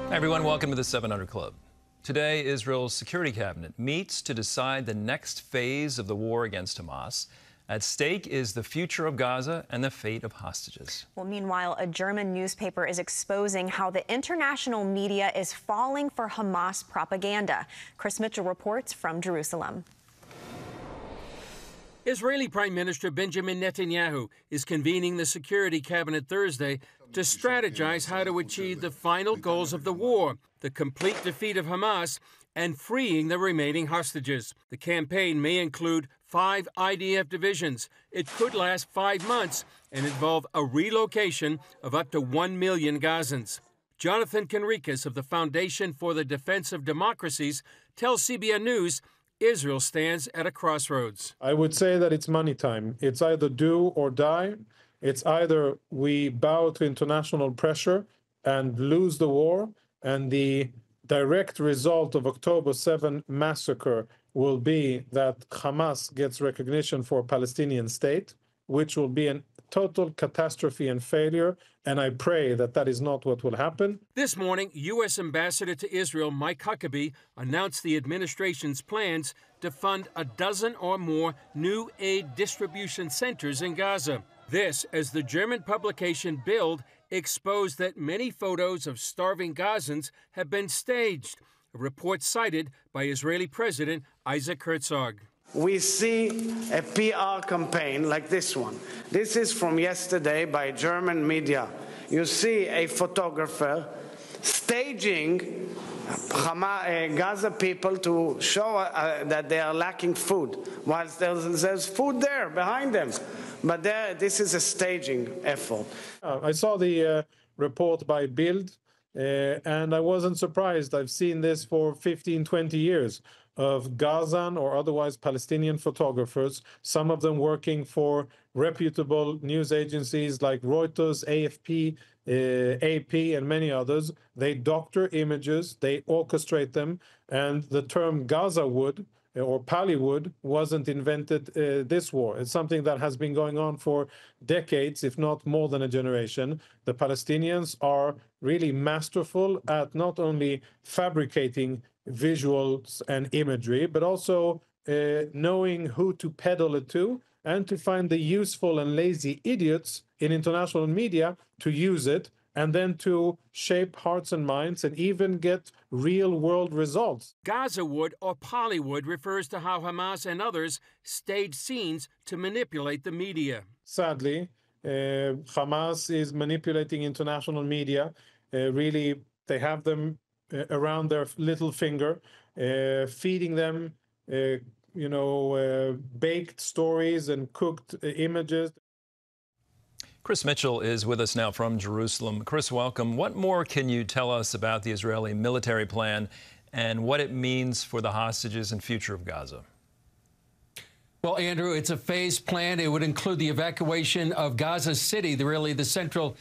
Hi everyone, welcome to the 700 Club. Today, Israel's Security Cabinet meets to decide the next phase of the war against Hamas. At stake is the future of Gaza and the fate of hostages. Well, meanwhile, a German newspaper is exposing how the international media is falling for Hamas propaganda. Chris Mitchell reports from Jerusalem. Israeli Prime Minister Benjamin Netanyahu is convening the Security Cabinet Thursday to strategize how to achieve the final goals of the war, the complete defeat of Hamas and freeing the remaining hostages. The campaign may include 5 IDF divisions. It could last 5 months and involve a relocation of up to 1 million Gazans. Jonathan Conricus of the Foundation for the Defense of Democracies tells CBN News Israel stands at a crossroads. I would say that it's money time. It's either do or die. It's either we bow to international pressure and lose the war, and the direct result of October 7 massacre will be that Hamas gets recognition for a Palestinian state, which will be a total catastrophe and failure, and I pray that that is not what will happen. This morning, U.S. Ambassador to Israel Mike Huckabee announced the administration's plans to fund a dozen or more new aid distribution centers in Gaza. This, as the German publication Bild exposed that many photos of starving Gazans have been staged, a report cited by Israeli President Isaac Herzog. We see a PR campaign like this one. This is from yesterday by German media. You see a photographer staging Gaza people to show that they are lacking food, whilst there's food there behind them. But this is a staging effort. I saw the report by Bild, and I wasn't surprised. I've seen this for 15, 20 years of Gazan or otherwise Palestinian photographers, some of them working for reputable news agencies like Reuters, AFP, AP, and many others. They doctor images, they orchestrate them, and the term Gaza wood or Pallywood wasn't invented this war. It's something that has been going on for decades, if not more than a generation. The Palestinians are really masterful at not only fabricating visuals and imagery, but also knowing who to peddle it to and to find the useful and lazy idiots in international media to use it and then to shape hearts and minds and even get real-world results. Gaza wood or Pollywood refers to how Hamas and others stage scenes to manipulate the media. Sadly, Hamas is manipulating international media. Really, they have them around their little finger, feeding them, baked stories and cooked images. Chris Mitchell is with us now from Jerusalem. Chris, welcome. What more can you tell us about the Israeli military plan and what it means for the hostages and future of Gaza? Well, Andrew, it's a phased plan. It would include the evacuation of Gaza City, the central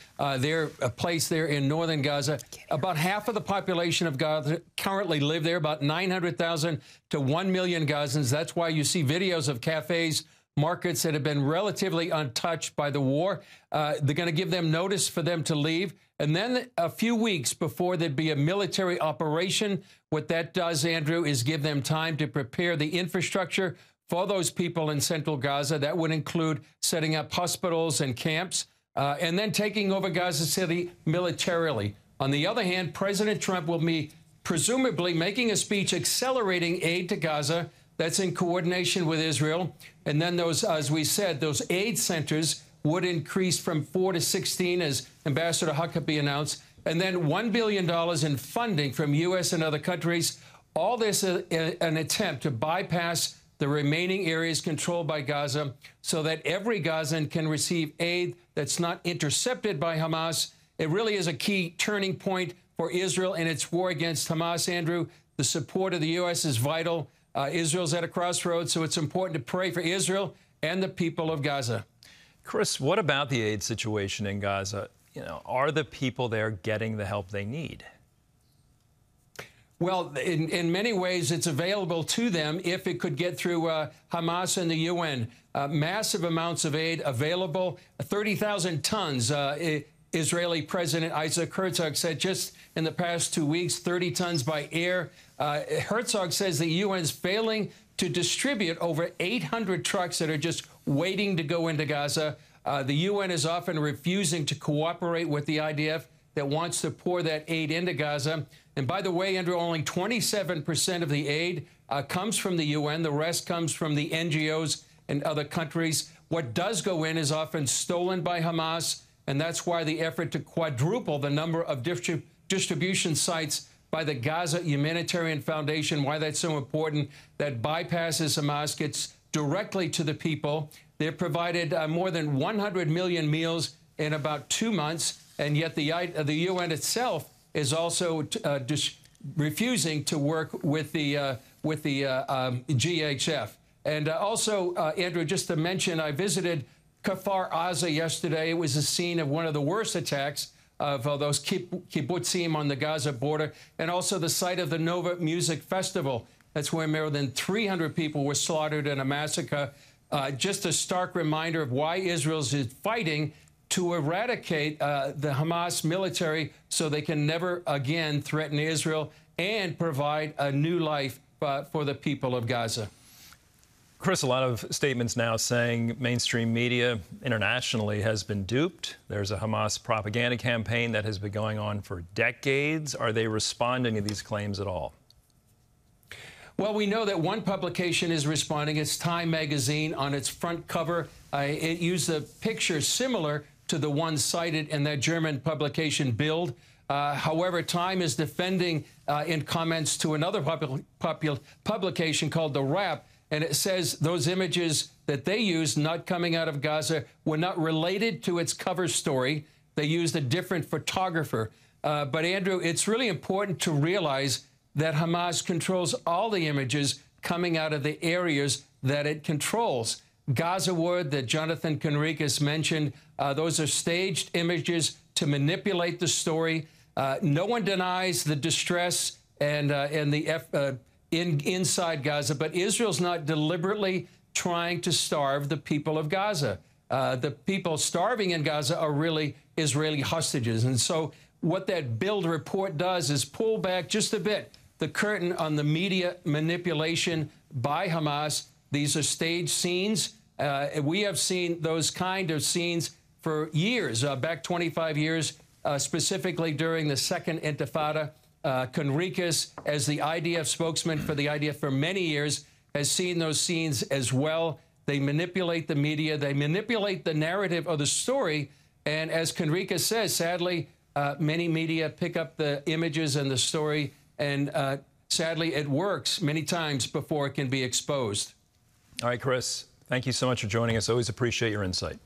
place there in northern Gaza. About half of the population of Gaza currently live there, about 900,000 to 1 million Gazans. That's why you see videos of cafes, markets that have been relatively untouched by the war. They're going to give them notice for them to leave. And then a few weeks before there'd be a military operation, what that does, Andrew, is give them time to prepare the infrastructure for those people in central Gaza. That would include setting up hospitals and camps, and then taking over Gaza City militarily. On the other hand, President Trump will be presumably making a speech accelerating aid to Gaza. That's in coordination with Israel. And then those, as we said, those aid centers would increase from 4 to 16, as Ambassador Huckabee announced, and then $1 billion in funding from U.S. and other countries. All this is an attempt to bypass the remaining areas controlled by Gaza so that every Gazan can receive aid that's not intercepted by Hamas. It really is a key turning point for Israel in its war against Hamas, Andrew. The support of the U.S. is vital. Israel's at a crossroads, so it's important to pray for Israel and the people of Gaza. Chris, what about the aid situation in Gaza? Are the people there getting the help they need? Well, in many ways, it's available to them if it could get through Hamas and the UN. Massive amounts of aid available, 30,000 tons Israeli President Isaac Herzog said just in the past 2 weeks, 30 tons by air. Herzog says the UN is failing to distribute over 800 trucks that are just waiting to go into Gaza. The UN is often refusing to cooperate with the IDF that wants to pour that aid into Gaza. And by the way, Andrew, only 27% of the aid comes from the UN. The rest comes from the NGOs and other countries. What does go in is often stolen by Hamas, and that's why the effort to quadruple the number of distribution sites by the Gaza Humanitarian Foundation, why that's so important, that bypasses Hamas, gets directly to the people. They've provided more than 100 million meals in about 2 months, and yet the UN itself is also refusing to work with the GHF. And also, Andrew, just to mention, I visited Kfar Aza yesterday. It was a scene of one of the worst attacks of those kibbutzim on the Gaza border, and also the site of the Nova Music Festival. That's where more than 300 people were slaughtered in a massacre. Just a stark reminder of why Israel is fighting to eradicate the Hamas military so they can never again threaten Israel and provide a new life for the people of Gaza. Chris, a lot of statements now saying mainstream media internationally has been duped. There's a Hamas propaganda campaign that has been going on for decades. Are they responding to these claims at all? Well, we know that one publication is responding. It's Time magazine. On its front cover, it used a picture similar to the one cited in that German publication Bild. However, Time is defending in comments to another publication called The Wrap, and it says those images that they used, not coming out of Gaza, were not related to its cover story. They used a different photographer. But, Andrew, it's really important to realize that Hamas controls all the images coming out of the areas that it controls. Gaza Wood, that Jonathan Conricus mentioned, those are staged images to manipulate the story. No one denies the distress and the inside Gaza, but Israel's not deliberately trying to starve the people of Gaza. The people starving in Gaza are really Israeli hostages. And so what that Bild report does is pull back just a bit the curtain on the media manipulation by Hamas. These are staged scenes. We have seen those kind of scenes for years, back 25 years, specifically during the Second Intifada. Conricus, as the IDF spokesman for the IDF for many years, has seen those scenes as well. They manipulate the media. They manipulate the narrative of the story. And as Conricus says, sadly, many media pick up the images and the story, and sadly, it works many times before it can be exposed. All right, Chris, thank you so much for joining us. Always appreciate your insight.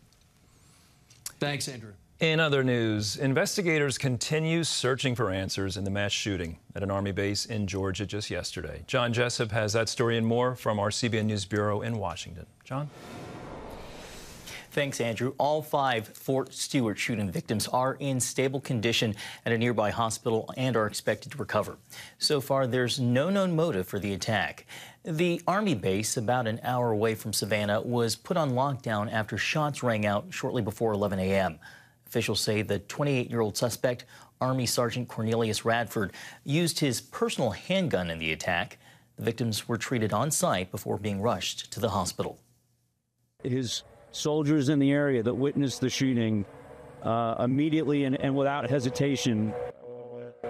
Thanks, Andrew. In other news, investigators continue searching for answers in the mass shooting at an Army base in Georgia just yesterday. John Jessup has that story and more from our CBN News Bureau in Washington. John? Thanks, Andrew. All 5 Fort Stewart shooting victims are in stable condition at a nearby hospital and are expected to recover. So far, there's no known motive for the attack. The Army base, about an hour away from Savannah, was put on lockdown after shots rang out shortly before 11 a.m. Officials say the 28-year-old suspect, Army Sergeant Cornelius Radford, used his personal handgun in the attack. The victims were treated on site before being rushed to the hospital. His soldiers in the area that witnessed the shooting immediately and without hesitation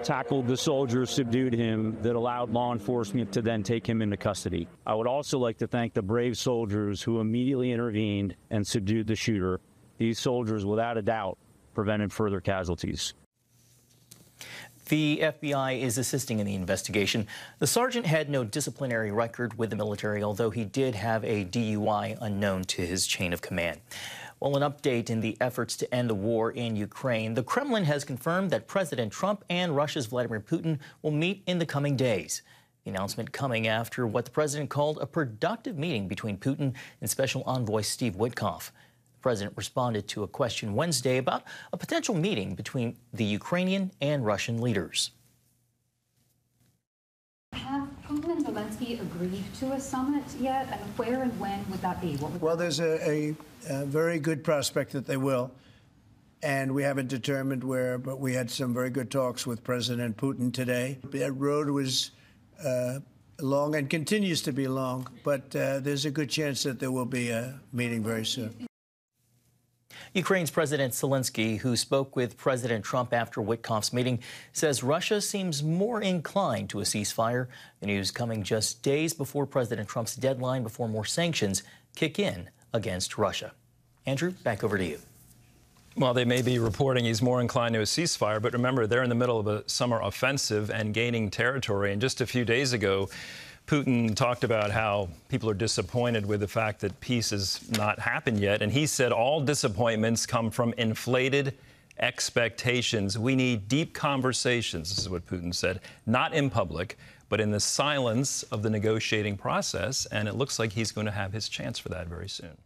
tackled the soldier, subdued him, that allowed law enforcement to then take him into custody. I would also like to thank the brave soldiers who immediately intervened and subdued the shooter. These soldiers, without a doubt, prevented further casualties. The FBI is assisting in the investigation. The sergeant had no disciplinary record with the military, although he did have a DUI unknown to his chain of command. Well, an update in the efforts to end the war in Ukraine. The Kremlin has confirmed that President Trump and Russia's Vladimir Putin will meet in the coming days. The announcement coming after what the president called a productive meeting between Putin and Special Envoy Steve Witkoff. The president responded to a question Wednesday about a potential meeting between the Ukrainian and Russian leaders. Have Putin and Zelensky agreed to a summit yet? And where and when would that be? Well, there's a very good prospect that they will. and we haven't determined where, but we had some very good talks with President Putin today. That road was long and continues to be long, but there's a good chance that there will be a meeting very soon. Ukraine's President Zelensky, who spoke with President Trump after Witkoff's meeting, says Russia seems more inclined to a ceasefire. The news coming just days before President Trump's deadline before more sanctions kick in against Russia. Andrew, back over to you. Well, they may be reporting he's more inclined to a ceasefire, but remember, they're in the middle of a summer offensive and gaining territory. And just a few days ago, Putin talked about how people are disappointed with the fact that peace has not happened yet. And he said all disappointments come from inflated expectations. We need deep conversations, this is what Putin said, not in public, but in the silence of the negotiating process. And it looks like he's going to have his chance for that very soon.